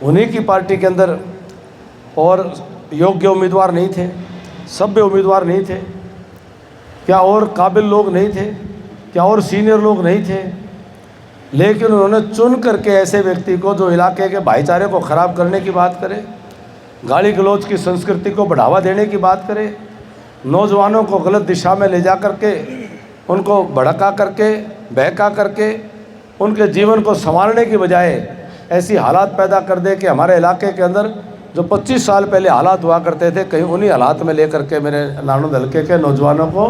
उन्हीं की पार्टी के अंदर और योग्य उम्मीदवार नहीं थे, सभ्य उम्मीदवार नहीं थे क्या, और काबिल लोग नहीं थे क्या, और सीनियर लोग नहीं थे, लेकिन उन्होंने चुन करके ऐसे व्यक्ति को जो इलाके के भाईचारे को ख़राब करने की बात करे, गाली गलौज की संस्कृति को बढ़ावा देने की बात करे, नौजवानों को गलत दिशा में ले जा करके उनको भड़का करके बहका करके उनके जीवन को संवारने की बजाय ऐसी हालात पैदा कर दे कि हमारे इलाके के अंदर जो 25 साल पहले हालात हुआ करते थे, कहीं उन्हीं हालात में लेकर के मेरे नानुद हल्के के नौजवानों को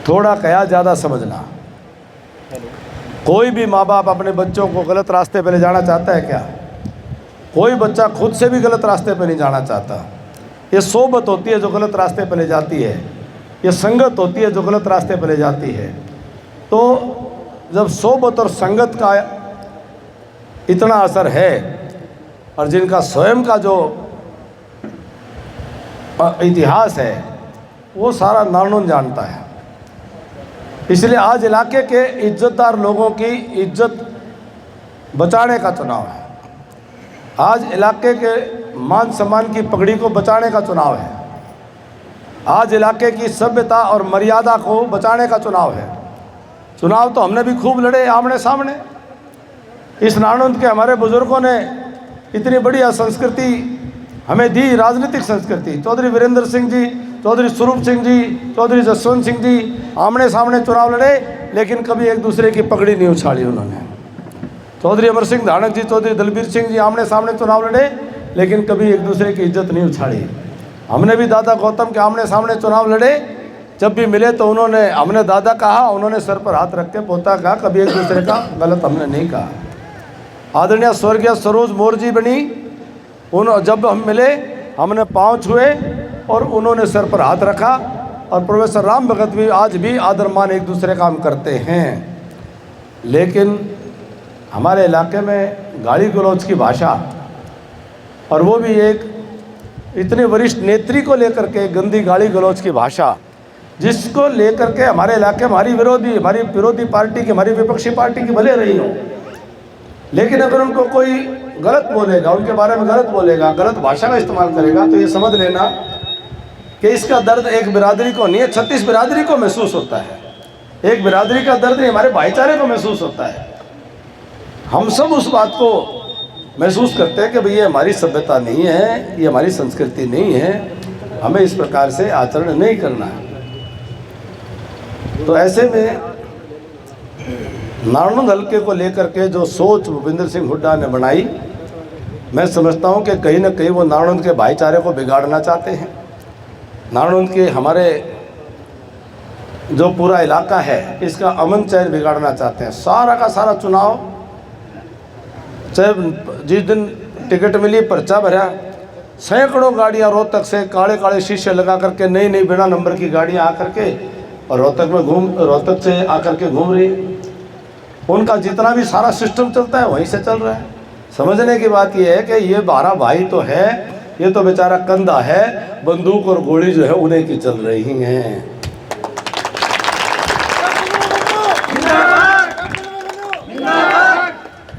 थोड़ा क्या ज़्यादा समझना। कोई भी माँ बाप अपने बच्चों को गलत रास्ते पर ले जाना चाहता है क्या? कोई बच्चा खुद से भी गलत रास्ते पर नहीं जाना चाहता। ये सोबत होती है जो गलत रास्ते पर ले जाती है, ये संगत होती है जो गलत रास्ते पर ले जाती है। तो जब सोबत और संगत का इतना असर है और जिनका स्वयं का जो इतिहास है वो सारा नानुन जानता है, इसलिए आज इलाके के इज्जतदार लोगों की इज्जत बचाने का चुनाव है। आज इलाके के मान सम्मान की पगड़ी को बचाने का चुनाव है। आज इलाके की सभ्यता और मर्यादा को बचाने का चुनाव है। चुनाव तो हमने भी खूब लड़े आमने सामने। इस नानुद के हमारे बुजुर्गों ने इतनी बढ़िया संस्कृति हमें दी, राजनीतिक संस्कृति। चौधरी वीरेंद्र सिंह जी, चौधरी स्वरूप सिंह जी, चौधरी जसवंत सिंह जी आमने सामने चुनाव लड़े, लेकिन कभी एक दूसरे की पगड़ी नहीं उछाली उन्होंने। चौधरी अमर सिंह धानक जी, चौधरी दलबीर सिंह जी आमने सामने चुनाव लड़े, लेकिन कभी एक दूसरे की इज्जत नहीं उछाली। हमने भी दादा गौतम के आमने सामने चुनाव लड़े, जब भी मिले तो उन्होंने, हमने दादा कहा, उन्होंने सर पर हाथ रख के पोता कहा, कभी एक दूसरे का गलत हमने नहीं कहा। आदरणीय स्वर्गीय सरोज मोर जी बनी, जब हम मिले हमने पाँव छुए और उन्होंने सर पर हाथ रखा। और प्रोफेसर राम भगत भी आज भी आदर मान एक दूसरे काम करते हैं। लेकिन हमारे इलाके में गाली गलौज की भाषा, और वो भी एक इतने वरिष्ठ नेत्री को लेकर के गंदी गाली गलौज की भाषा, जिसको लेकर के हमारे इलाके में हमारी विरोधी पार्टी की, हमारी विपक्षी पार्टी की भले रही हो, लेकिन अगर उनको कोई गलत बोलेगा, उनके बारे में गलत बोलेगा, गलत भाषा का इस्तेमाल करेगा, तो ये समझ लेना कि इसका दर्द एक बिरादरी को नहीं है, 36 बिरादरी को महसूस होता है। एक बिरादरी का दर्द नहीं, हमारे भाईचारे को महसूस होता है। हम सब उस बात को महसूस करते हैं कि भाई ये हमारी सभ्यता नहीं है, ये हमारी संस्कृति नहीं है, हमें इस प्रकार से आचरण नहीं करना है। तो ऐसे में नानुद हल्के को लेकर के जो सोच भूपेंद्र सिंह हुड्डा ने बनाई, मैं समझता हूँ कि कहीं ना कहीं वो नानुद के भाईचारे को बिगाड़ना चाहते हैं। नानुद के हमारे जो पूरा इलाका है इसका अमन चैन बिगाड़ना चाहते हैं। सारा का सारा चुनाव, चाहे जिस दिन टिकट मिली पर्चा भरा, सैकड़ों गाड़ियाँ रोहतक से काले काले शीशे लगा करके, नई नई बिना नंबर की गाड़ियाँ आकर के और रोहतक से आकर के घूम रही। उनका जितना भी सारा सिस्टम चलता है वहीं से चल रहा है। समझने की बात यह है कि ये 12 भाई तो है, ये तो बेचारा कंधा है, बंदूक और गोली जो है उन्हीं की चल रही हैं।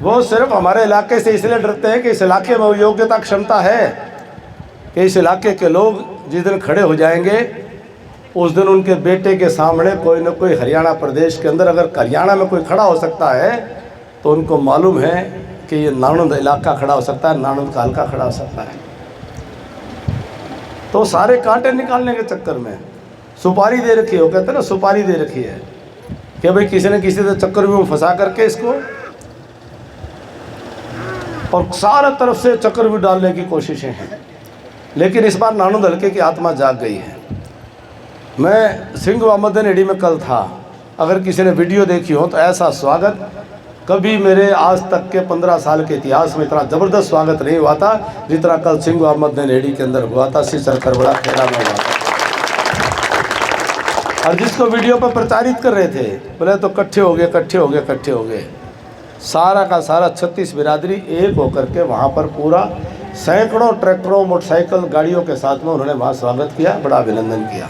वो सिर्फ हमारे इलाके से इसलिए डरते हैं कि इस इलाके में योग्यता क्षमता है कि इस इलाके के लोग जिस दिन खड़े हो जाएंगे उस दिन उनके बेटे के सामने कोई न कोई हरियाणा प्रदेश के अंदर, अगर हरियाणा में कोई खड़ा हो सकता है तो उनको मालूम है कि ये नानुद इलाका खड़ा हो सकता है, नानुद का हल्का खड़ा हो सकता है। तो सारे कांटे निकालने के चक्कर में सुपारी दे रखी हो, कहते हैं ना सुपारी दे रखी है कि भाई किसी न किसी से चक्कर में फंसा करके इसको, और सारा तरफ से चक्कर भी डालने की कोशिशें हैं। लेकिन इस बार नानुद हल्के की आत्मा जाग गई है। मैं सिंह अहमद नेडी में कल था, अगर किसी ने वीडियो देखी हो तो ऐसा स्वागत कभी मेरे आज तक के 15 साल के इतिहास में इतना ज़बरदस्त स्वागत नहीं हुआ था जितना कल सिंह अहमद नेडी के अंदर हुआ था, सिसर करबड़ा खेड़ा में हुआ था। और जिसको वीडियो पर प्रचारित कर रहे थे बोले तो इकट्ठे हो गए, सारा का सारा 36 बिरादरी एक होकर के वहाँ पर पूरा सैकड़ों ट्रैक्टरों मोटरसाइकिल गाड़ियों के साथ में उन्होंने वहाँ स्वागत किया, बड़ा अभिनंदन किया।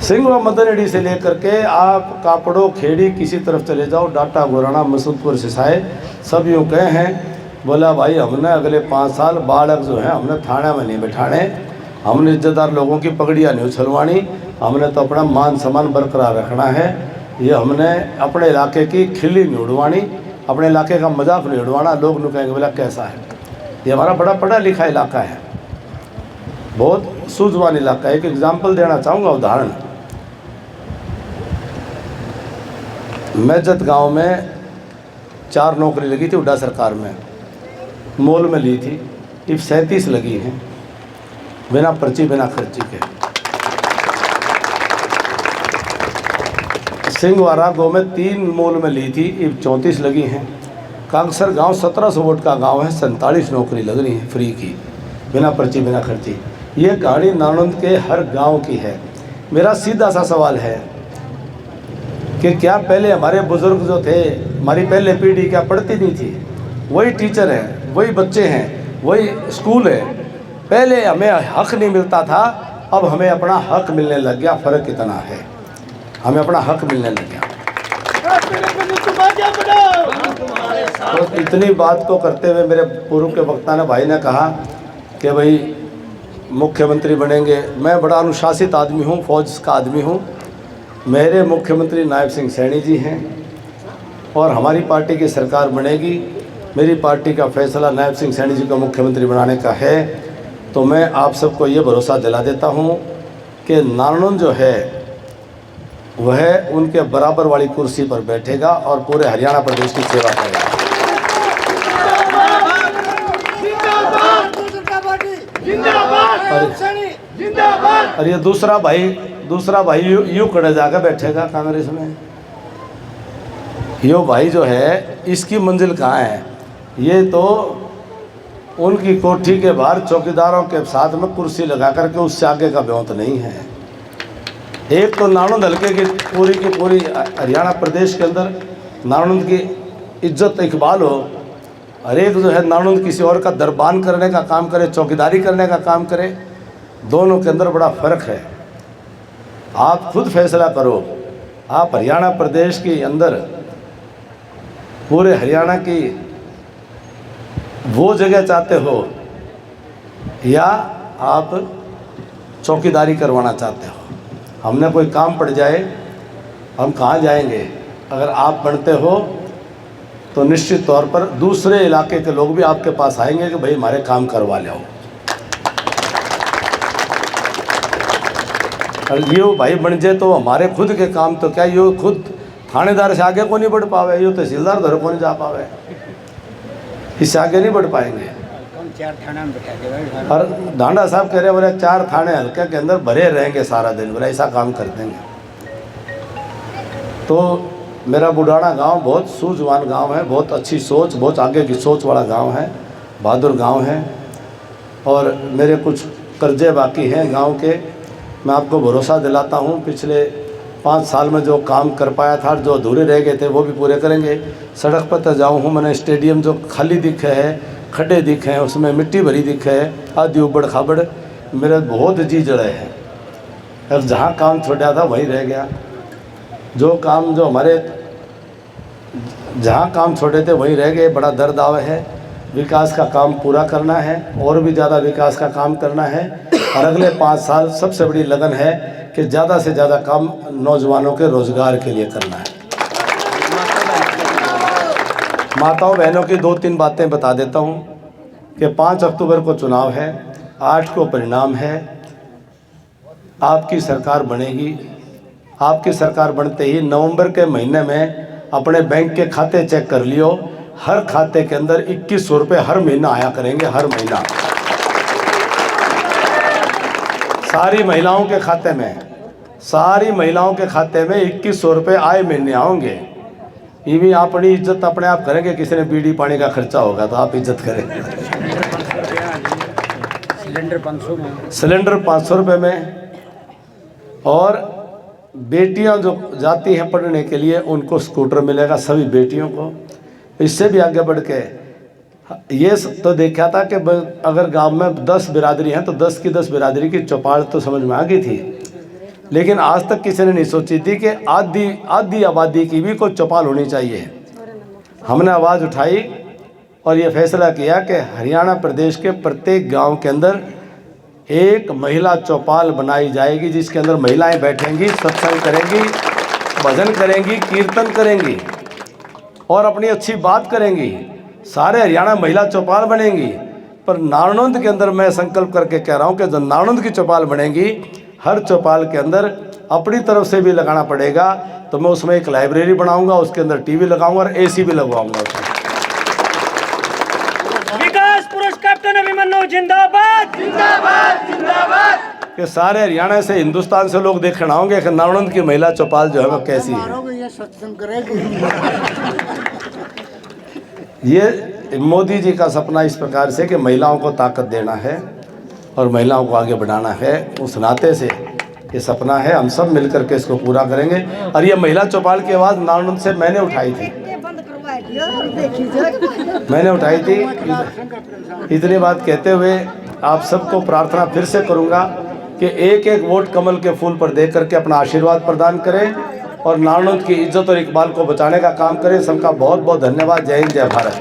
सिंह व मदनडी से लेकर के आप कापड़ो खेड़ी किसी तरफ चले जाओ, डाटा गोराना मसूदपुर सिसाए सब यूँ कहे हैं। बोला भाई हमने अगले 5 साल बालक जो है हमने थाने में नहीं बैठाने, हमने इज्जतदार लोगों की पगड़ियाँ नहीं उछलवानी, हमने तो अपना मान सम्मान बरकरार रखना है। ये हमने अपने इलाके की खिल्ली नहीं उड़वानी, अपने इलाके का मजाक नहीं उड़वाना। लोग नहीं कहेंगे बोला कैसा है। ये हमारा बड़ा पढ़ा लिखा इलाका है, बहुत सूझवान इलाका है। एक एग्जाम्पल देना चाहूँगा, उदाहरण। मेजत गांव में 4 नौकरी लगी थी हुड्डा सरकार में, मोल में ली थी। इफ 37 लगी हैं बिना पर्ची बिना खर्ची के। सिंहवारा गाँव में 3 मोल में ली थी, इफ 34 लगी हैं। कांगसर गांव 1700 वोट का गांव है, 47 नौकरी लग रही है फ्री की, बिना पर्ची बिना खर्ची। ये कहानी नालंद के हर गांव की है। मेरा सीधा सा सवाल है कि क्या पहले हमारे बुजुर्ग जो थे, हमारी पहले पीढ़ी क्या पढ़ती नहीं थी? वही टीचर हैं, वही बच्चे हैं, वही स्कूल है। पहले हमें हक नहीं मिलता था, अब हमें अपना हक मिलने लग गया। फ़र्क कितना है, हमें अपना हक मिलने लग गया। तो इतनी बात को करते हुए मेरे पूर्व के वक्ता ने भाई ने कहा कि भाई मुख्यमंत्री बनेंगे। मैं बड़ा अनुशासित आदमी हूँ, फौज का आदमी हूँ। मेरे मुख्यमंत्री नायब सिंह सैनी जी हैं और हमारी पार्टी की सरकार बनेगी। मेरी पार्टी का फैसला नायब सिंह सैनी जी को मुख्यमंत्री बनाने का है। तो मैं आप सबको ये भरोसा दिला देता हूँ कि नालंद जो है वह उनके बराबर वाली कुर्सी पर बैठेगा और पूरे हरियाणा प्रदेश की सेवा करेगा। और ये दूसरा भाई यूँ खड़े जाकर बैठेगा कांग्रेस में। यो भाई जो है इसकी मंजिल कहाँ है? ये तो उनकी कोठी के बाहर चौकीदारों के साथ में कुर्सी लगा करके उससे आगे का ब्योंत नहीं है। एक तो नालंद हल्के की पूरी हरियाणा प्रदेश के अंदर नालंद की इज्जत इकबाल हो, और एक जो है नालंद किसी और का दरबान करने का काम करे, चौकीदारी करने का काम करे। दोनों के अंदर बड़ा फ़र्क है। आप खुद फैसला करो, आप हरियाणा प्रदेश के अंदर पूरे हरियाणा की वो जगह चाहते हो या आप चौकीदारी करवाना चाहते हो? हमने कोई काम पड़ जाए हम कहाँ जाएंगे? अगर आप बनते हो तो निश्चित तौर पर दूसरे इलाके के लोग भी आपके पास आएंगे कि भाई हमारे काम करवा ले। और ये भाई बन जाए तो हमारे खुद के काम तो क्या, ये खुद थानेदार से आगे को नहीं बढ़ पावे, ये तहसीलदार घर को नहीं जा पावे, इससे आगे नहीं बढ़ पाएंगे। 4 थाना में बैठा के और डांडा साहब कह रहे बोले 4 थाने हल्के के अंदर भरे रहेंगे सारा दिन, बोले ऐसा काम कर देंगे। तो मेरा बुढ़ाना गांव बहुत सूझवान गांव है, बहुत अच्छी सोच, बहुत आगे की सोच वाला गांव है, बहादुर गांव है। और मेरे कुछ कर्जे बाकी हैं गांव के, मैं आपको भरोसा दिलाता हूं पिछले 5 साल में जो काम कर पाया था, जो अधूरे रह गए थे वो भी पूरे करेंगे। सड़क पर तो जाऊँ हूँ, मैंने स्टेडियम जो खाली दिखे है, खड्डे दिखे हैं, उसमें मिट्टी भरी दिखे है, आदि उबड़ खाबड़, मेरे बहुत जी जड़े हैं। अब जहाँ काम छोड़ा था वहीं रह गया। जो हमारे जहाँ काम छोड़े थे वहीं रह गए। बड़ा दर्द आवे है। विकास का काम पूरा करना है, और भी ज़्यादा विकास का काम करना है। और अगले 5 साल सबसे बड़ी लगन है कि ज़्यादा से ज़्यादा काम नौजवानों के रोज़गार के लिए करना है। माताओं बहनों की 2-3 बातें बता देता हूँ कि 5 अक्टूबर को चुनाव है, 8 को परिणाम है। आपकी सरकार बनेगी। आपकी सरकार बनते ही नवंबर के महीने में अपने बैंक के खाते चेक कर लियो, हर खाते के अंदर 2100 रुपये हर महीना आया करेंगे, हर महीना सारी महिलाओं के खाते में, सारी महिलाओं के खाते में 2100 रुपये आए महीने आएंगे। ये भी अपनी इज्जत अपने आप करेंगे। किसी ने बीड़ी पानी का खर्चा होगा तो आप इज्जत करेंगे। सिलेंडर 500 रुपये में। और बेटियां जो जाती हैं पढ़ने के लिए उनको स्कूटर मिलेगा, सभी बेटियों को। इससे भी आगे बढ़ के ये तो देखा था कि अगर गांव में 10 बिरादरी हैं तो 10 की 10 बिरादरी की चौपाल तो समझ में आ गई थी। लेकिन आज तक किसी ने नहीं सोची थी कि आधी आधी आबादी की भी कोई चौपाल होनी चाहिए। हमने आवाज़ उठाई और ये फैसला किया कि हरियाणा प्रदेश के प्रत्येक गांव के अंदर एक महिला चौपाल बनाई जाएगी, जिसके अंदर महिलाएं बैठेंगी, सत्संग करेंगी, भजन करेंगी, कीर्तन करेंगी और अपनी अच्छी बात करेंगी। सारे हरियाणा महिला चौपाल बनेंगी। पर नारनौंद के अंदर मैं संकल्प करके कह रहा हूँ कि जो नारनौंद की चौपाल बनेगी, हर चौपाल के अंदर अपनी तरफ से भी लगाना पड़ेगा। तो मैं उसमें एक लाइब्रेरी बनाऊंगा, उसके अंदर टीवी लगाऊंगा और एसी भी लगवाऊंगा। विकास पुरुष कैप्टन अभिमन्यु जिंदाबाद जिंदाबाद जिंदाबाद। कि सारे हरियाणा से, हिंदुस्तान से लोग देखना होंगे कि नारनौंद की महिला चौपाल जो है वो कैसी है। ये सत्संग करेगी। ये मोदी जी का सपना इस प्रकार से कि महिलाओं को ताकत देना है और महिलाओं को आगे बढ़ाना है। उस नाते से ये सपना है, हम सब मिलकर के इसको पूरा करेंगे। और ये महिला चौपाल की आवाज़ नारनौंद से मैंने उठाई थी, मैंने उठाई थी। इतनी बात कहते हुए आप सबको प्रार्थना फिर से करूंगा कि एक एक वोट कमल के फूल पर दे करके अपना आशीर्वाद प्रदान करें और नारनौंद की इज्जत और इकबाल को बचाने का काम करें। सबका बहुत बहुत धन्यवाद। जय हिंद, जय भारत।